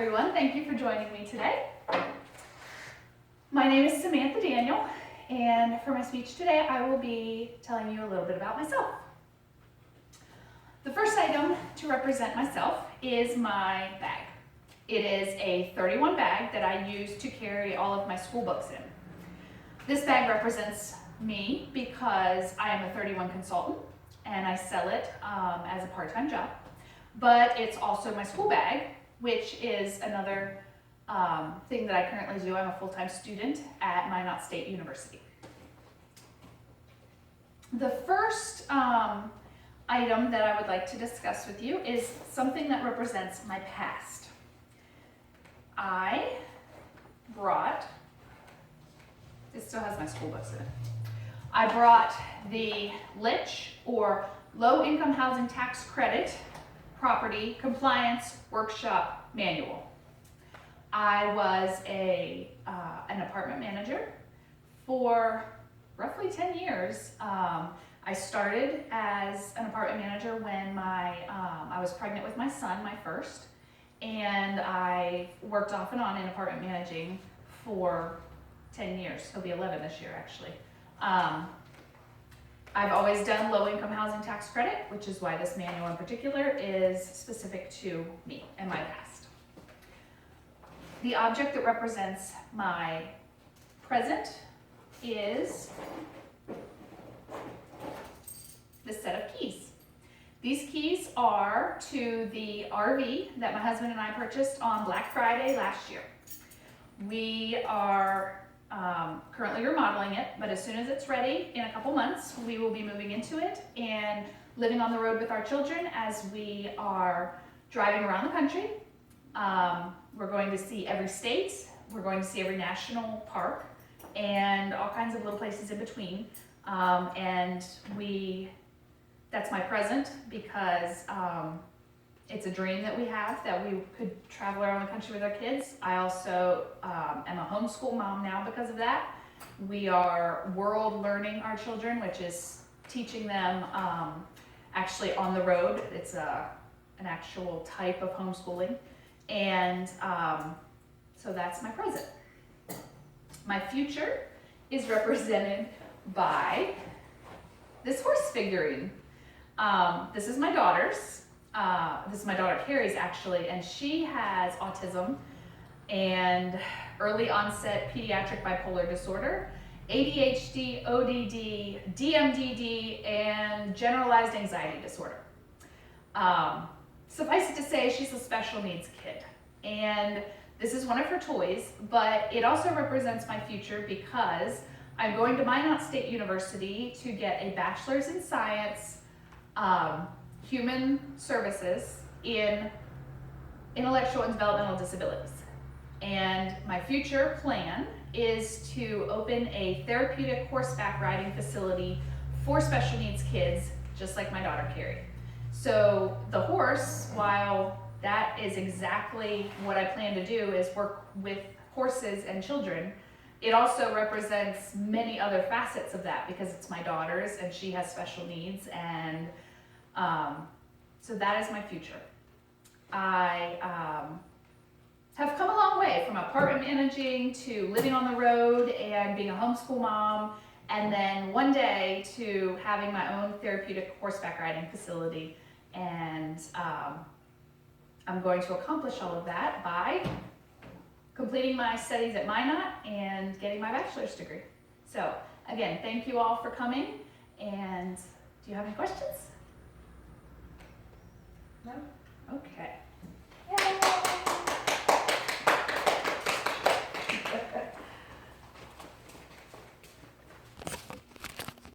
everyone. Thank you for joining me today. My name is Samantha Daniel, and for my speech today, I will be telling you a little bit about myself. The first item to represent myself is my bag. It is a 31 bag that I use to carry all of my school books in. This bag represents me because I am a 31 consultant and I sell it as a part-time job. But it's also my school bag, which is another thing that I currently do. I'm a full-time student at Minot State University. The first item that I would like to discuss with you is something that represents my past. I brought, this still has my school books in it. I brought the LITCH, or Low Income Housing Tax Credit Property Compliance Workshop Manual. I was an apartment manager for roughly 10 years. I started as an apartment manager when I was pregnant with my son, my first, and I worked off and on in apartment managing for 10 years. It'll be 11 this year, actually. I've always done low-income housing tax credit, which is why this manual in particular is specific to me and my past. The object that represents my present is this set of keys. These keys are to the RV that my husband and I purchased on Black Friday last year. We are currently remodeling it, but as soon as it's ready, in a couple months, we will be moving into it and living on the road with our children as we are driving around the country. We're going to see every state, we're going to see every national park, and all kinds of little places in between. That's my present because it's a dream that we have, that we could travel around the country with our kids. I also am a homeschool mom now because of that. We are world learning our children, which is teaching them actually on the road. It's an actual type of homeschooling. And so that's my present. My future is represented by this horse figurine. This is my daughter's. This is my daughter Carrie's actually, and she has autism and early onset pediatric bipolar disorder, ADHD, ODD, DMDD, and generalized anxiety disorder. Suffice it to say, she's a special needs kid. And this is one of her toys, but it also represents my future because I'm going to Minot State University to get a bachelor's in science, human services in intellectual and developmental disabilities. And my future plan is to open a therapeutic horseback riding facility for special needs kids, just like my daughter Carrie. So the horse, while that is exactly what I plan to do, is work with horses and children, it also represents many other facets of that because it's my daughter's and she has special needs, and so that is my future. I have come a long way from apartment managing to living on the road and being a homeschool mom, and then one day to having my own therapeutic horseback riding facility. And I'm going to accomplish all of that by completing my studies at Minot and getting my bachelor's degree. So again, thank you all for coming, and do you have any questions? No? Okay. Yay!